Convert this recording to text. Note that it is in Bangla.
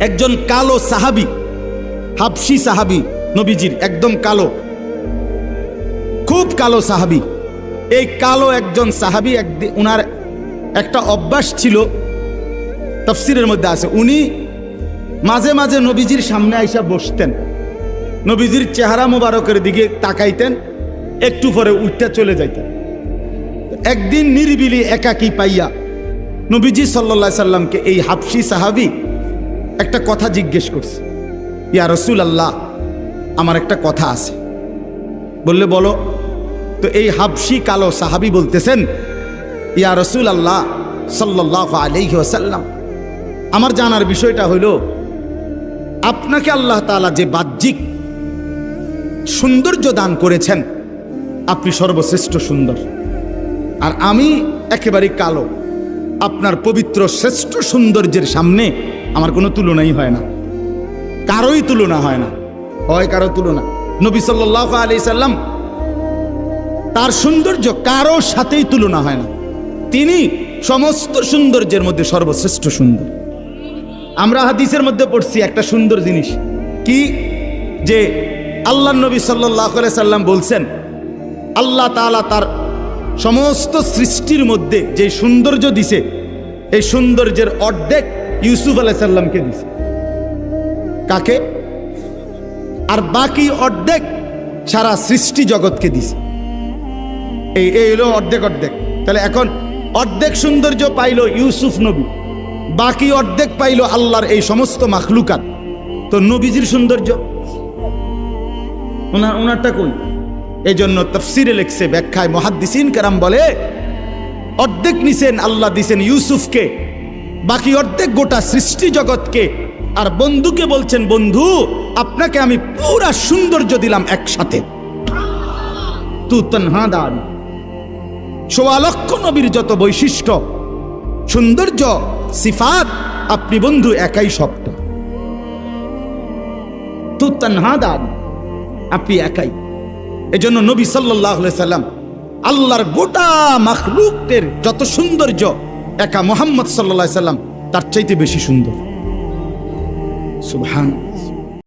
একজন কালো সাহাবী, হাবশি সাহাবী, নবীজির একদম কালো, খুব কালো সাহাবী। এই কালো একজন সাহাবী, একদিন উনার একটা অভ্যাস ছিল, তাফসীরের মধ্যে আছে, উনি মাঝে মাঝে নবীজির সামনে আইসা বসতেন, নবীজির চেহারা মোবারকের দিকে তাকাইতেন, একটু পরে উঠতে চলে যাইতেন। একদিন নিরিবিলি একাকী পাইয়া নবীজি সাল্লাল্লাহু আলাইহি সাল্লামকে এই হাবশি সাহাবী একটা কথা জিজ্ঞেস করছে, ইয়া রাসূলুল্লাহ, আমার একটা কথা আছে। বললে বলো। তো এই হাবশি কালো সাহাবী বলতেছেন, ইয়া রাসূলুল্লাহ সাল্লাল্লাহু আলাইহি ওয়াসাল্লাম, আমার জানার বিষয়টা হইল, আপনাকে আল্লাহ তাআলা যে বাহ্যিক সৌন্দর্য দান করেছেন, আপনি সর্বশ্রেষ্ঠ সুন্দর, আর আমি একেবারে কালো। আপনার পবিত্র শ্রেষ্ঠ সৌন্দর্যের সামনে আমার কোনো তুলনাই হয় না, কারোই তুলনা হয় না, হয় কারো তুলনা। নবী সাল্লাল্লাহু আলাইহি সাল্লাম, তার সৌন্দর্য কারোর সাথেই তুলনা হয় না, তিনি সমস্ত সৌন্দর্যের মধ্যে সর্বশ্রেষ্ঠ সুন্দর। আমরা হাদিসের মধ্যে পড়ছি একটা সুন্দর জিনিস কি, যে আল্লাহ নবী সাল্লাল্লাহু আলাইহি সাল্লাম বলছেন, আল্লাহ তাআলা তার সমস্ত সৃষ্টির মধ্যে যে সৌন্দর্য দিছে, এই সৌন্দর্যের অর্ধেক ইউসুফ আলাইহিস সালামকে দিছে। কাকে? আর বাকি অর্ধেক সারা সৃষ্টি জগৎকে দিছে। এই হলো অর্ধেক অর্ধেক। তাহলে এখন অর্ধেক সৌন্দর্য পাইল ইউসুফ নবী, বাকি অর্ধেক পাইল আল্লাহর এই সমস্ত মাখলুকাত। তো নবীজির সৌন্দর্য ওনারটা কই? এই জন্য তাফসীরে লেখছে, ব্যাখ্যায় মুহাদ্দিসিন কেরাম বলে, অর্ধেক নিছেন আল্লাহ দিছেন ইউসুফকে, বাকি অর্ধেক গোটা সৃষ্টি জগৎকে। আর বন্ধুকে বলছেন, বন্ধু আপনাকে আমি পুরা সৌন্দর্য দিলাম একসাথে। তু তনহা দান, ১৪ লক্ষ নবীর যত বৈশিষ্ট্য, সৌন্দর্য, সিফাত, আপনি বন্ধু একাই সত্য। তু তনহা দান, আপনি একাই। এজন্য নবী সাল্লাল্লাহু আলাইহি সাল্লাম আল্লাহর গোটা মাখলুকের যত সৌন্দর্য, একা মুহাম্মদ সাল্লাল্লাহু আলাইহি সাল্লাম তার চাইতে বেশি সুন্দর। সুবহান।